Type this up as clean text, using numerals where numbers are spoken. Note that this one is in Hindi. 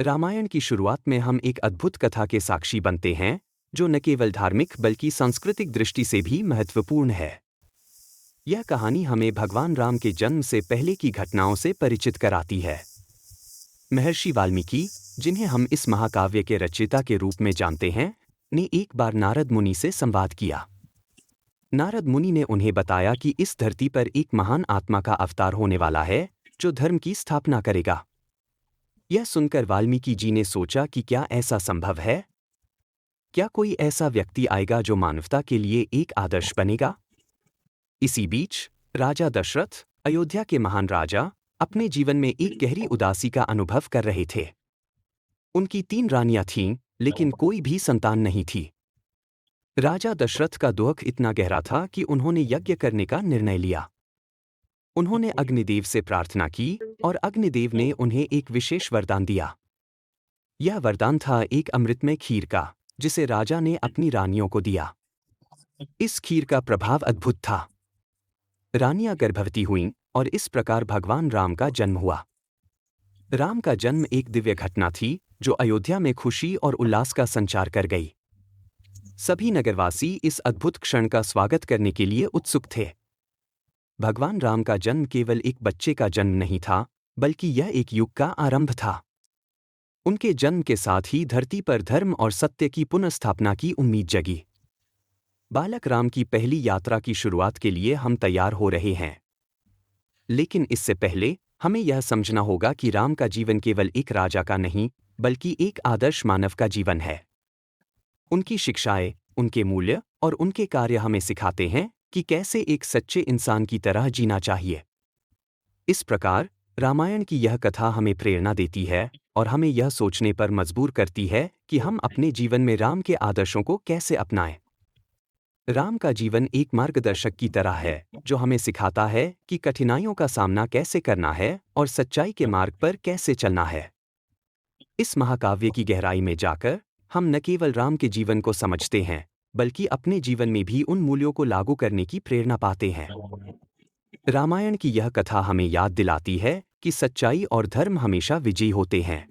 रामायण की शुरुआत में हम एक अद्भुत कथा के साक्षी बनते हैं, जो न केवल धार्मिक बल्कि सांस्कृतिक दृष्टि से भी महत्वपूर्ण है। यह कहानी हमें भगवान राम के जन्म से पहले की घटनाओं से परिचित कराती है। महर्षि वाल्मीकि, जिन्हें हम इस महाकाव्य के रचयिता के रूप में जानते हैं, ने एक बार नारद मुनि से संवाद किया। नारद मुनि ने उन्हें बताया कि इस धरती पर एक महान आत्मा का अवतार होने वाला है, जो धर्म की स्थापना करेगा। यह सुनकर वाल्मीकि जी ने सोचा कि क्या ऐसा संभव है? क्या कोई ऐसा व्यक्ति आएगा जो मानवता के लिए एक आदर्श बनेगा? इसी बीच राजा दशरथ, अयोध्या के महान राजा, अपने जीवन में एक गहरी उदासी का अनुभव कर रहे थे। उनकी 3 रानियां थीं, लेकिन कोई भी संतान नहीं थी। राजा दशरथ का दुख इतना गहरा था कि उन्होंने यज्ञ करने का निर्णय लिया। उन्होंने अग्निदेव से प्रार्थना की और अग्निदेव ने उन्हें एक विशेष वरदान दिया। यह वरदान था एक अमृतमय खीर का, जिसे राजा ने अपनी रानियों को दिया। इस खीर का प्रभाव अद्भुत था। रानियां गर्भवती हुईं और इस प्रकार भगवान राम का जन्म हुआ। राम का जन्म एक दिव्य घटना थी, जो अयोध्या में खुशी और उल्लास का संचार कर गई। सभी नगरवासी इस अद्भुत क्षण का स्वागत करने के लिए उत्सुक थे। भगवान राम का जन्म केवल एक बच्चे का जन्म नहीं था, बल्कि यह एक युग का आरंभ था। उनके जन्म के साथ ही धरती पर धर्म और सत्य की पुनर्स्थापना की उम्मीद जगी। बालक राम की पहली यात्रा की शुरुआत के लिए हम तैयार हो रहे हैं। लेकिन इससे पहले हमें यह समझना होगा कि राम का जीवन केवल एक राजा का नहीं, बल्कि एक आदर्श मानव का जीवन है। उनकी शिक्षाएं, उनके मूल्य और उनके कार्य हमें सिखाते हैं कि कैसे एक सच्चे इंसान की तरह जीना चाहिए। इस प्रकार रामायण की यह कथा हमें प्रेरणा देती है और हमें यह सोचने पर मजबूर करती है कि हम अपने जीवन में राम के आदर्शों को कैसे अपनाएं। राम का जीवन एक मार्गदर्शक की तरह है, जो हमें सिखाता है कि कठिनाइयों का सामना कैसे करना है और सच्चाई के मार्ग पर कैसे चलना है। इस महाकाव्य की गहराई में जाकर हम न केवल राम के जीवन को समझते हैं, बल्कि अपने जीवन में भी उन मूल्यों को लागू करने की प्रेरणा पाते हैं। रामायण की यह कथा हमें याद दिलाती है कि सच्चाई और धर्म हमेशा विजयी होते हैं।